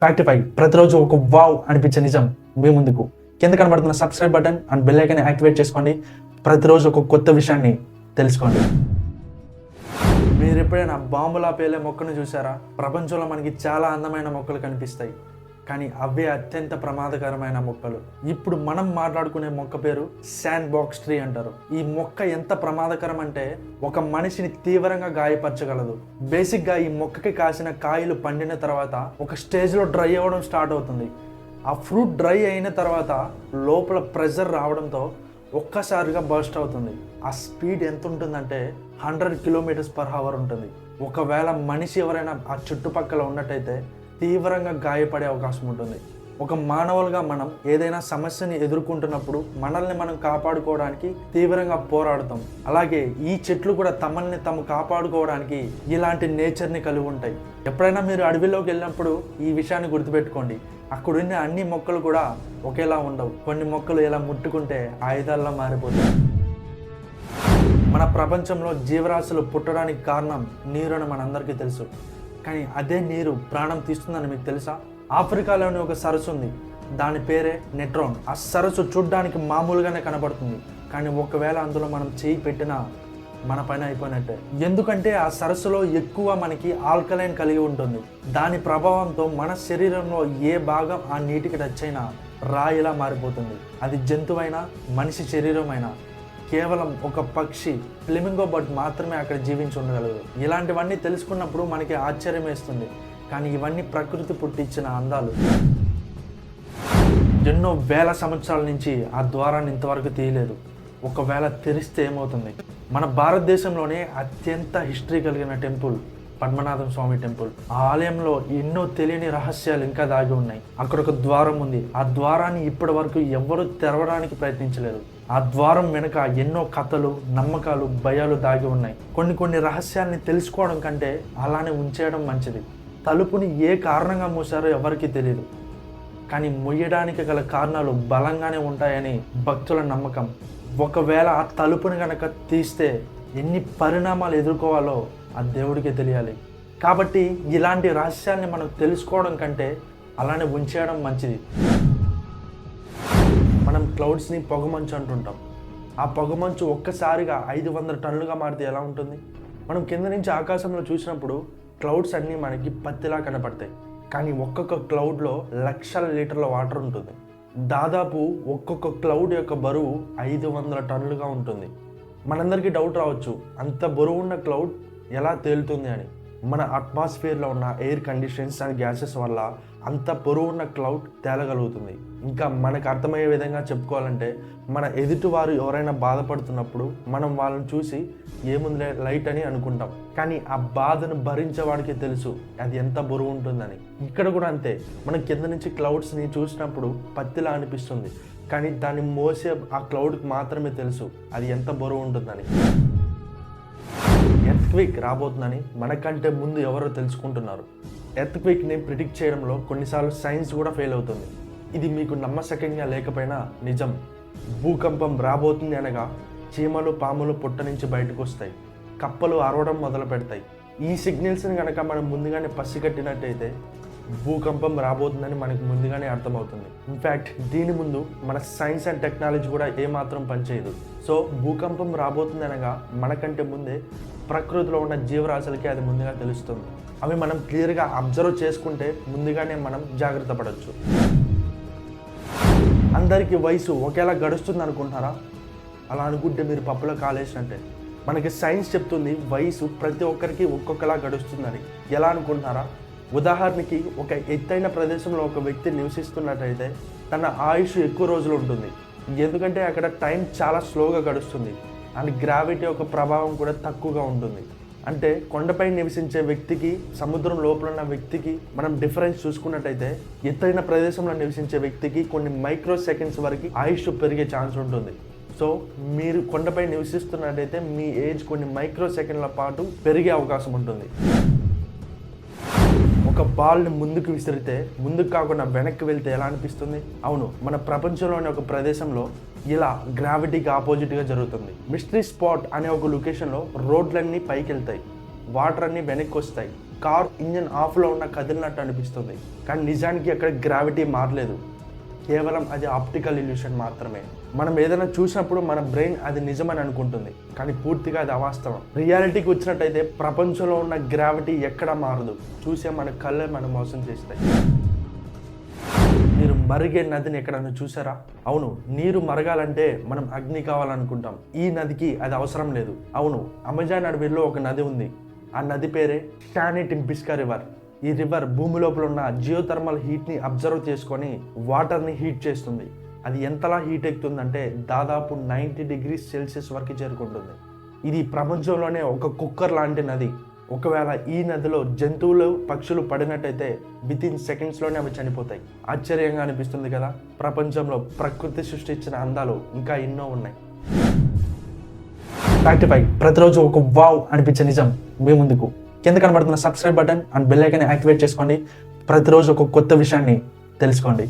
ఫ్యాక్టిఫై ప్రతిరోజు ఒక వావ్ అనిపించే నిజం మీ ముందుకు. కింద కనబడుతున్న subscribe button and bell icon activate చేసుకోండి. ప్రతిరోజు ఒక కొత్త విషయాన్ని తెలుసుకోండి. మీరు ఎప్పుడైనా బాంబులా పేలే మొక్కను చూసారా? ప్రపంచంలో మనకి చాలా అందమైన మొక్కలు కనిపిస్తాయి, కానీ అవే అత్యంత ప్రమాదకరమైన మొక్కలు. ఇప్పుడు మనం మాట్లాడుకునే మొక్క పేరు శాండ్ బాక్స్ ట్రీ అంటారు. ఈ మొక్క ఎంత ప్రమాదకరం అంటే ఒక మనిషిని తీవ్రంగా గాయపరచగలదు. బేసిక్గా ఈ మొక్కకి కాసిన కాయలు పండిన తర్వాత ఒక స్టేజ్లో డ్రై అవ్వడం స్టార్ట్ అవుతుంది. ఆ ఫ్రూట్ డ్రై అయిన తర్వాత లోపల ప్రెషర్ రావడంతో ఒక్కసారిగా బర్స్ట్ అవుతుంది. ఆ స్పీడ్ ఎంత ఉంటుందంటే 100 km/h ఉంటుంది. ఒకవేళ మనిషి ఎవరైనా ఆ చుట్టుపక్కల ఉన్నట్టయితే తీవ్రంగా గాయపడే అవకాశం ఉంటుంది. ఒక మానవులుగా మనం ఏదైనా సమస్యని ఎదుర్కొంటున్నప్పుడు మనల్ని మనం కాపాడుకోవడానికి తీవ్రంగా పోరాడతాం. అలాగే ఈ చెట్లు కూడా తమల్ని తాము కాపాడుకోవడానికి ఇలాంటి నేచర్ని కలిగి ఉంటాయి. ఎప్పుడైనా మీరు అడవిలోకి వెళ్ళినప్పుడు ఈ విషయాన్ని గుర్తుపెట్టుకోండి. అక్కడున్న అన్ని మొక్కలు కూడా ఒకేలా ఉండవు. కొన్ని మొక్కలు ఇలా ముట్టుకుంటే ఆయుధాల్లో మారిపోతాయి. మన ప్రపంచంలో జీవరాశులు పుట్టడానికి కారణం నీరు అని మనందరికీ తెలుసు. కానీ అదే నీరు ప్రాణం తీస్తుందని మీకు తెలుసా? ఆఫ్రికాలోని ఒక సరస్సు ఉంది, దాని పేరే నెట్రాన్. ఆ సరస్సు చూడ్డానికి మామూలుగానే కనబడుతుంది, కానీ ఒకవేళ అందులో మనం చేయి పెట్టినా మన పని అయిపోయినట్టే. ఎందుకంటే ఆ సరస్సులో ఎక్కువ మనకి ఆల్కలైన్ కలిగి ఉంటుంది. దాని ప్రభావంతో మన శరీరంలో ఏ భాగం ఆ నీటికి టచ్ అయినా రాయిలా మారిపోతుంది. అది జంతువైనా మనిషి శరీరమైనా. కేవలం ఒక పక్షి ఫ్లెమింగో బర్డ్ మాత్రమే అక్కడ జీవించి ఉండగలదు. ఇలాంటివన్నీ తెలుసుకున్నప్పుడు మనకి ఆశ్చర్యం వేస్తుంది, కానీ ఇవన్నీ ప్రకృతి పుట్టించిన అందాలు. ఎన్నో వేల సంవత్సరాల నుంచి ఆ ద్వారాన్ని ఇంతవరకు తీయలేదు. ఒకవేళ తెరిస్తే ఏమవుతుంది? మన భారతదేశంలోనే అత్యంత హిస్టరీ కలిగిన టెంపుల్ పద్మనాభం స్వామి టెంపుల్. ఆ ఆలయంలో ఎన్నో తెలియని రహస్యాలు ఇంకా దాగి ఉన్నాయి. అక్కడ ఒక ద్వారం ఉంది. ఆ ద్వారాన్ని ఇప్పటి వరకు ఎవ్వరూ తెరవడానికి ప్రయత్నించలేదు. ఆ ద్వారం వెనుక ఎన్నో కథలు, నమ్మకాలు, భయాలు దాగి ఉన్నాయి. కొన్ని రహస్యాల్ని తెలుసుకోవడం కంటే అలానే ఉంచేయడం మంచిది. తలుపుని ఏ కారణంగా మూసారో ఎవరికీ తెలియదు, కానీ మొయ్యడానికి గల కారణాలు బలంగానే ఉంటాయని భక్తుల నమ్మకం. ఒకవేళ ఆ తలుపుని కనుక తీస్తే ఎన్ని పరిణామాలు ఎదుర్కోవాలో ఆ దేవుడికే తెలియాలి. కాబట్టి ఇలాంటి రహస్యాల్ని మనం తెలుసుకోవడం కంటే అలానే ఉంచేయడం మంచిది. మనం క్లౌడ్స్ని పొగమంచు అంటుంటాం. ఆ పొగమంచు ఒక్కసారిగా 500 టన్నులుగా మారితే ఎలా ఉంటుంది? మనం కింద నుంచి ఆకాశంలో చూసినప్పుడు క్లౌడ్స్ అన్నీ మనకి పత్తిలా కనపడతాయి, కానీ ఒక్కొక్క క్లౌడ్లో లక్షల లీటర్ల వాటర్ ఉంటుంది. దాదాపు ఒక్కొక్క క్లౌడ్ యొక్క బరువు 500 టన్నులుగా ఉంటుంది. మనందరికీ డౌట్ రావచ్చు, అంత బరువు ఉన్న క్లౌడ్ ఎలా తేలుతుంది అని. మన అట్మాస్ఫియర్లో ఉన్న ఎయిర్ కండిషన్స్ అండ్ గ్యాసెస్ వల్ల అంత బరువు ఉన్న క్లౌడ్ తేలగలుగుతుంది. ఇంకా మనకు అర్థమయ్యే విధంగా చెప్పుకోవాలంటే, మన ఎదుటివారు ఎవరైనా బాధపడుతున్నప్పుడు మనం వాళ్ళని చూసి ఏముంది లైట్ అని అనుకుంటాం, కానీ ఆ బాధను భరించేవాడికి తెలుసు అది ఎంత బరువు ఉంటుందని. ఇక్కడ కూడా అంతే. మనం కింద నుంచి క్లౌడ్స్ని చూసినప్పుడు పత్తిలా అనిపిస్తుంది, కానీ దాన్ని మోసే ఆ క్లౌడ్కి మాత్రమే తెలుసు అది ఎంత బరువు ఉంటుందని. ఎర్త్క్వేక్ రాబోతుందని మనకంటే ముందు ఎవరో తెలుసుకుంటున్నారు. ఎర్త్క్వేక్ని ప్రిడిక్ట్ చేయడంలో కొన్నిసార్లు సైన్స్ కూడా ఫెయిల్ అవుతుంది. ఇది మీకు నమ్మశక్యంగా లేకపోయినా నిజం. భూకంపం రాబోతుంది అనగా చీమలు, పాములు పుట్ట నుంచి బయటకు వస్తాయి, కప్పలు అరవడం మొదలు పెడతాయి. ఈ సిగ్నల్స్ని కనుక మనం ముందుగానే పసిగట్టినట్టయితే భూకంపం రాబోతుందని మనకు ముందుగానే అర్థమవుతుంది. ఇన్ఫ్యాక్ట్ దీని ముందు మన సైన్స్ అండ్ టెక్నాలజీ కూడా ఏమాత్రం పనిచేయదు. సో భూకంపం రాబోతుంది అనగా మనకంటే ముందే ప్రకృతిలో ఉన్న జీవరాశులకి అది ముందుగా తెలుస్తుంది. అవి మనం క్లియర్గా అబ్జర్వ్ చేసుకుంటే ముందుగానే మనం జాగ్రత్త పడవచ్చు. అందరికీ వయసు ఒకేలా గడుస్తుంది అనుకుంటున్నారా? అలా అనుకుంటే మీరు పప్పులో కాలేసినట్టే. మనకి సైన్స్ చెప్తుంది వయసు ప్రతి ఒక్కరికి ఒక్కొక్కలా గడుస్తుందని. ఎలా అనుకుంటున్నారా? ఉదాహరణకి ఒక ఎత్తైన ప్రదేశంలో ఒక వ్యక్తి నివసిస్తున్నట్టయితే తన ఆయుష్ ఎక్కువ రోజులు ఉంటుంది, ఎందుకంటే అక్కడ టైం చాలా స్లోగా గడుస్తుంది అండ్ గ్రావిటీ యొక్క ప్రభావం కూడా తక్కువగా ఉంటుంది. అంటే కొండపై నివసించే వ్యక్తికి సముద్రం లోపల ఉన్న వ్యక్తికి మనం డిఫరెన్స్ చూసుకున్నట్టయితే ఎత్తైన ప్రదేశంలో నివసించే వ్యక్తికి కొన్ని మైక్రో సెకండ్స్ వరకు ఆయుష్ పెరిగే ఛాన్స్ ఉంటుంది. సో మీరు కొండపై నివసిస్తున్నట్టయితే మీ ఏజ్ కొన్ని మైక్రో సెకండ్ల పాటు పెరిగే అవకాశం ఉంటుంది. ఒక బాల్ని ముందుకు విసిరితే ముందుకు కాకుండా వెనక్కి వెళ్తే ఎలా అనిపిస్తుంది? అవును, మన ప్రపంచంలోని ఒక ప్రదేశంలో ఇలా గ్రావిటీకి ఆపోజిట్గా జరుగుతుంది. మిస్టరీ స్పాట్ అనే ఒక లొకేషన్లో రోడ్లన్నీ పైకి వెళ్తాయి, వాటర్ అన్నీ వెనక్కి వస్తాయి, కార్ ఇంజన్ ఆఫ్లో ఉన్న కదిలినట్టు అనిపిస్తుంది. కానీ నిజానికి అక్కడ గ్రావిటీ మారలేదు, కేవలం అది ఆప్టికల్ ఇల్యూషన్ మాత్రమే. మనం ఏదైనా చూసినప్పుడు మన బ్రెయిన్ అది నిజమని అనుకుంటుంది, కానీ పూర్తిగా అది అవాస్తవం. రియాలిటీకి వచ్చినట్టయితే ప్రపంచంలో ఉన్న గ్రావిటీ ఎక్కడా మారదు, చూసే మన కళ్ళే మనం మోసం చేస్తాయి. మీరు మరిగే నదిని ఎక్కడన్నా చూసారా? అవును, నీరు మరగాలంటే మనం అగ్ని కావాలనుకుంటాం. ఈ నదికి అది అవసరం లేదు. అవును, అమెజాన్ అడవిలో ఒక నది ఉంది. ఆ నది పేరే షానీ టింపిస్కా రివర్. ఈ రివర్ భూమి లోపల ఉన్న జియోథర్మల్ హీట్ని అబ్జర్వ్ చేసుకొని వాటర్ని హీట్ చేస్తుంది. అది ఎంతలా హీట్ ఎక్కుతుందంటే దాదాపు 90 degrees Celsius వరకు చేరుకుంటుంది. ఇది ప్రపంచంలోనే ఒక కుక్కర్ లాంటి నది. ఒకవేళ ఈ నదిలో జంతువులు పక్షులు పడినట్టయితే వితిన్ సెకండ్స్లోనే అవి చనిపోతాయి. ఆశ్చర్యంగా అనిపిస్తుంది కదా. ప్రపంచంలో ప్రకృతి సృష్టించిన అందాలు ఇంకా ఎన్నో ఉన్నాయి. ఫ్యాక్ట్ 5, ప్రతిరోజు ఒక వావ్ అనిపించే నిజం మీ ముందుకు. కింద కనబడుతున్న subscribe button and bell icon activate చేసుకోండి. ప్రతిరోజు ఒక కొత్త విషయాన్ని తెలుసుకోండి.